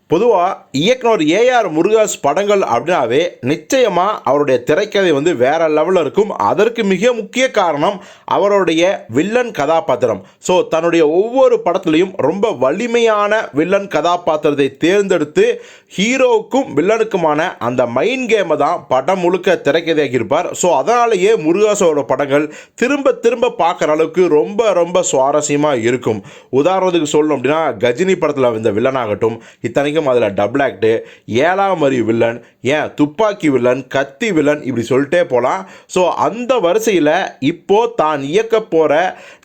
பொதுவாக இயக்குனர் ஏஆர் முருகாஸ் படங்கள் அப்படின்னாவே நிச்சயமாக அவருடைய திரைக்கதை வந்து வேற லெவலில் இருக்கும். அதற்கு மிக முக்கிய காரணம் அவருடைய வில்லன் கதாபாத்திரம். ஸோ தன்னுடைய ஒவ்வொரு படத்துலையும் ரொம்ப வலிமையான வில்லன் கதாபாத்திரத்தை தேர்ந்தெடுத்து ஹீரோவுக்கும் வில்லனுக்குமான அந்த மைண்ட் கேமை தான் படம் முழுக்க திரைக்கதையாக்கி இருப்பார். ஸோ அதனாலேயே முருகாஸோட படங்கள் திரும்ப திரும்ப பார்க்குற அளவுக்கு ரொம்ப ரொம்ப சுவாரஸ்யமாக இருக்கும். உதாரணத்துக்கு சொல்லணும் அப்படின்னா கஜினி படத்தில் இந்த வில்லனாகட்டும், இத்தனைக்கும் அதில் டபுள் ஆக்டு, ஏழாம் அறிவு வில்லன், ஏன் துப்பாக்கி வில்லன், கத்தி வில்லன், இப்படி சொல்லிட்டே போகலாம். ஸோ அந்த வரிசையில் இப்போ தான் இயக்க போகிற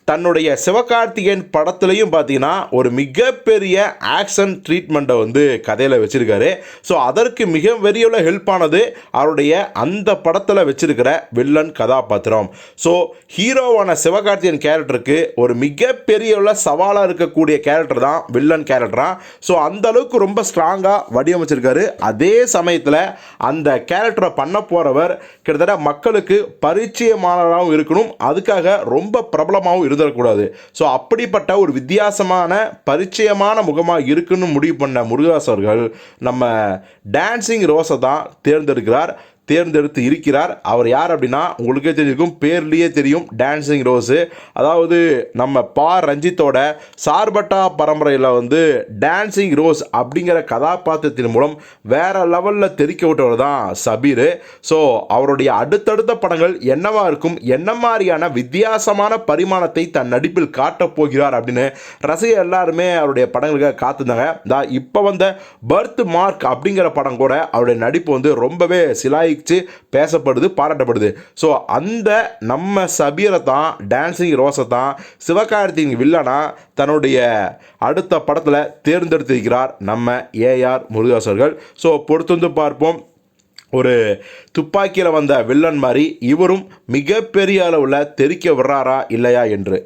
தன்னுடைய சிவகார்த்திகேயன் படத்துலையும் பார்த்தீங்கன்னா ஒரு மிகப்பெரிய ஆக்ஷன் ட்ரீட்மெண்ட்டை வந்து கதையில் வச்சுருக்காரு. ஸோ அதற்கு மிக பெரிய ஹெல்ப் ஆனது அவருடைய அந்த படத்தில் வச்சிருக்கிற வில்லன் கதாபாத்திரம். ஸோ ஹீரோவான சிவகார்த்திகேயன் கேரக்டருக்கு ஒரு மிகப்பெரிய சவாலாக இருக்கக்கூடிய கேரக்டர் தான் வில்லன் கேரக்டராக. ஸோ அந்த அளவுக்கு ரொம்ப ஸ்ட்ராங்காக வடிவமைச்சிருக்காரு. அதே சமயத்தில் அந்த கேரக்டரை பண்ண போகிறவர் கிட்டத்தட்ட மக்களுக்கு பரிச்சயமானவராகவும் இருக்கணும், அதுக்காக ரொம்ப பிரபலமாகவும் இருந்துடக்கூடாது. ஸோ அப்படிப்பட்ட ஒரு வித்தியாசமான பரிச்சயமான முகமாக இருக்குன்னு முடிவு பண்ண முருகாஸ் அவர்கள் நம்ம டான்சிங் ரோஸை தான் தேர்ந்தெடுத்து இருக்கிறார். அவர் யார் அப்படின்னா உங்களுக்கே தெரிஞ்சிருக்கும், பேர்லேயே தெரியும், டான்சிங் ரோஸு. அதாவது நம்ம பா ரஞ்சித்தோட சார்பட்டா பரம்பரையில் வந்து டான்சிங் ரோஸ் அப்படிங்கிற கதாபாத்திரத்தின் மூலம் வேற லெவலில் தெரிக்க விட்டவர் தான் சபீர். ஸோ அவருடைய அடுத்தடுத்த படங்கள் என்னவா இருக்கும், என்ன மாதிரியான வித்தியாசமான பரிமாணத்தை தன் நடிப்பில் காட்டப் போகிறார் அப்படின்னு ரசிகர் எல்லாருமே அவருடைய படங்களுக்காக காத்திருந்தாங்க. இப்போ வந்த பர்த் மார்க் அப்படிங்கிற படம் கூட அவருடைய நடிப்பு வந்து ரொம்பவே பேசப்படுது, பாராட்டப்படுது. ஸோ அந்த நம்ம சபீரை தான், டான்சிங் ரோஸை தான் சிவகார்த்திகேயன் வில்லனா தன்னுடைய அடுத்த படத்தில் தேர்ந்தெடுத்திருக்கிறார் நம்ம ஏஆர் முருகாஸ் அவர்கள். ஸோ பொறுத்து வந்து பார்ப்போம், ஒரு துப்பாக்கியில் வந்த வில்லன் மாதிரி இவரும் மிகப்பெரிய அளவில் தெரிக்க விடுறாரா இல்லையா என்று.